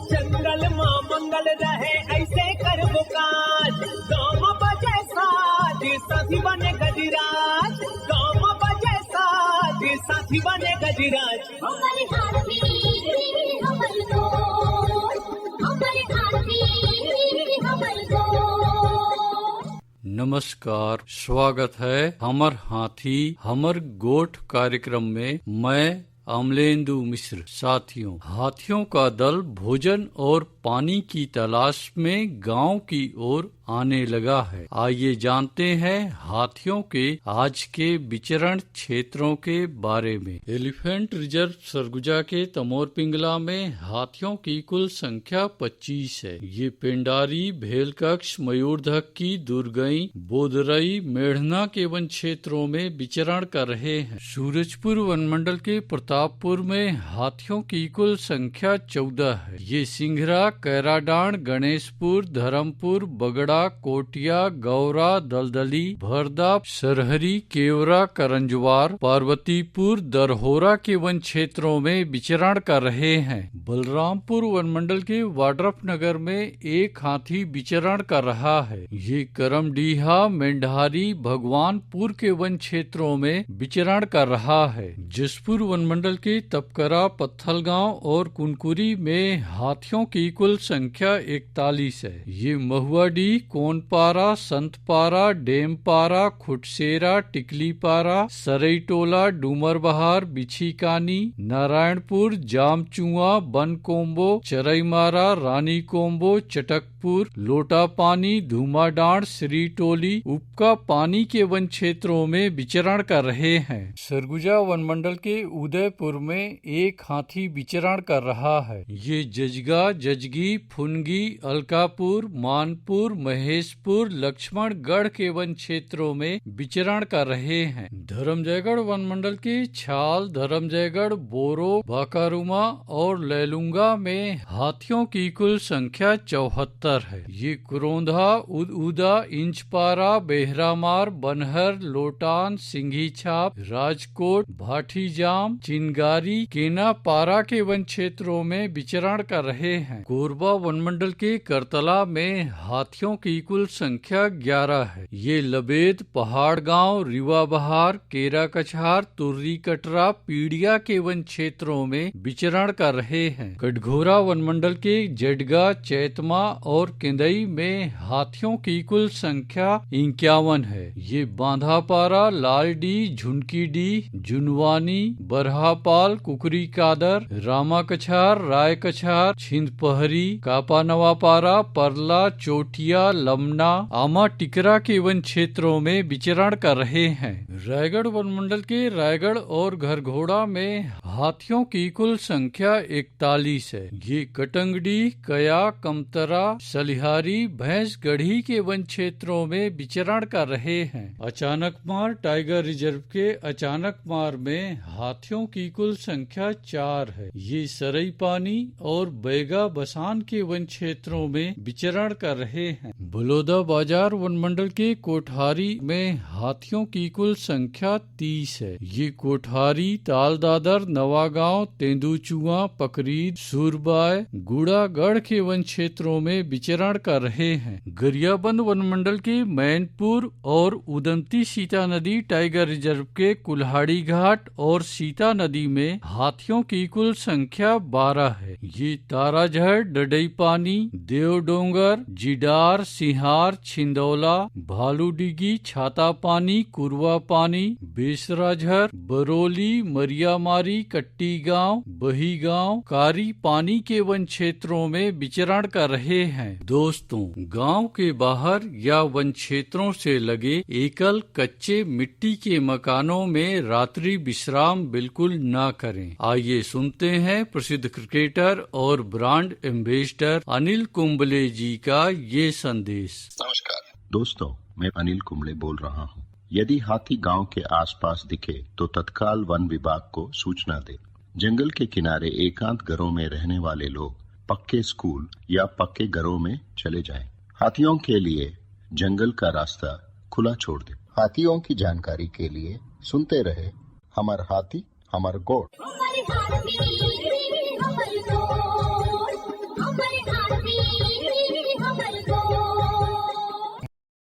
जंगल मां मंगल रहे ऐसे कर काज, गाँव बजे साज साथी बने गजराज, गाँव बजे साज साथी बने गजराज। हमारे हाथी हमर दोस्त, हमारे हाथी हमर दोस्त। नमस्कार, स्वागत है हमर हाथी हमर गोठ कार्यक्रम में। मैं अमलेंदु मिश्र। साथियों, हाथियों का दल भोजन और पानी की तलाश में गांव की ओर आने लगा है। आइए जानते हैं हाथियों के आज के विचरण क्षेत्रों के बारे में। एलिफेंट रिजर्व सरगुजा के तमोर पिंगला में हाथियों की कुल संख्या 25 है। ये पेंडारी, भेलकक्ष, मयूरधक्की, दुर्गई, बोदरई, मेढ़ना के वन क्षेत्रों में विचरण कर रहे हैं। सूरजपुर वनमंडल के प्रतापपुर में हाथियों की कुल संख्या 14 है। ये सिंघरा, कैराडांड, गणेशपुर, धर्मपुर, बगड़ा, कोटिया, गौरा, दलदली, भरदाप, सरहरी, केवरा, करंजवार, पार्वतीपुर, दरहोरा के वन क्षेत्रों में विचरण कर रहे हैं। बलरामपुर वनमंडल के वाड्रफ नगर में एक हाथी विचरण कर रहा है। ये करमडीहा, मेंढारी, भगवानपुर के वन क्षेत्रों में विचरण कर रहा है। जसपुर वनमंडल के तपकरा, पत्थलगांव और कुनकुरी में हाथियों की कुल संख्या 41 है। ये महुआडी, कोनपारा, संतपारा, डेमपारा, खुटसेरा, टिकलीपारा, सरईटोला, डूमरबहार, बिछीकानी, नारायणपुर, जामचुआ, बनकोम्बो, चरईमारा, रानी कोम्बो, चटकपुर, लोटापानी, धूमाडांड, श्रीटोली, उपका पानी के वन क्षेत्रों में विचरण कर रहे हैं। सरगुजा वनमंडल के उदयपुर में एक हाथी विचरण कर रहा है। ये जजगा, जजगी, फुनगी, अलकापुर, मानपुर, महेशपुर, लक्ष्मणगढ़ के वन क्षेत्रों में विचरण कर रहे हैं। धर्मजयगढ़ वनमंडल के छाल, धर्मजयगढ़, बोरो, बाकारुमा और लैलुंगा में हाथियों की कुल संख्या 74 है। ये कुरोंधा, उदा, इंचपारा, बेहरामार, बनहर, लोटान, सिंघी छाप, राजकोट, भाटीजाम, चिनगारी, केनापारा के वन क्षेत्रों में विचरण कर रहे हैं। कोरबा वनमंडल के करतला में हाथियों की कुल संख्या 11 है। ये लबेद, पहाड़ गांव, रिवा बहार, केरा कछार, तुर्री कटरा, पीड़िया के वन क्षेत्रों में विचरण कर रहे हैं। कटघोरा वनमंडल के जडगा, चैतमा और केंदई में हाथियों की कुल संख्या 51 है। ये बांधापारा, लालडी, झुनकीडी, जुनवानी, बरहापाल, कुकरी कादर, रामा कछार, राय कछार, छिंदपहरी, कापानवापारा, परला, चोटिया, लमना, आमा टिकरा के वन क्षेत्रों में विचरण कर रहे हैं। रायगढ़ वनमंडल के रायगढ़ और घरघोड़ा में हाथियों की कुल संख्या 41 है। ये कटंगडी, कया, कमतरा, सलिहारी, भैंसगढ़ी के वन क्षेत्रों में विचरण कर रहे हैं। अचानकमार टाइगर रिजर्व के अचानकमार में हाथियों की कुल संख्या 4 है। ये सरई पानी और बैगा बसान के वन क्षेत्रों में विचरण कर रहे हैं। बलौदा बाजार वनमंडल के कोठारी में हाथियों की कुल संख्या 30 है। ये कोठारी, तालदादर, नवागांव, तेंदुचुआ, पकरीद, सूरबाय, गुड़ागढ़ के वन क्षेत्रों में विचरण कर रहे हैं। गरियाबंद वनमंडल के मैनपुर और उदंती सीता नदी टाइगर रिजर्व के कुल्हाड़ी घाट और सीता नदी में हाथियों की कुल संख्या 12 है। ये ताराझड़, डडई पानी, देवडोंगर, जिडार, सिहार, छिंदौला, भालूडिगी, छाता पानी, कुरवा पानी, बेसराझर, बरोली, मरियामारी, कट्टी गांव, बही गांव, कारी पानी के वन क्षेत्रों में विचरण कर रहे हैं। दोस्तों, गांव के बाहर या वन क्षेत्रों से लगे एकल कच्चे मिट्टी के मकानों में रात्रि विश्राम बिल्कुल ना करें। आइए सुनते हैं प्रसिद्ध क्रिकेटर और ब्रांड एम्बेसडर अनिल कुंबले जी का ये संदेश। नमस्कार दोस्तों, मैं अनिल कुंबले बोल रहा हूँ। यदि हाथी गांव के आसपास दिखे तो तत्काल वन विभाग को सूचना दे। जंगल के किनारे एकांत घरों में रहने वाले लोग पक्के स्कूल या पक्के घरों में चले जाएं। हाथियों के लिए जंगल का रास्ता खुला छोड़ दे। हाथियों की जानकारी के लिए सुनते रहे हमर हाथी हमर गोठ। हमर हाथी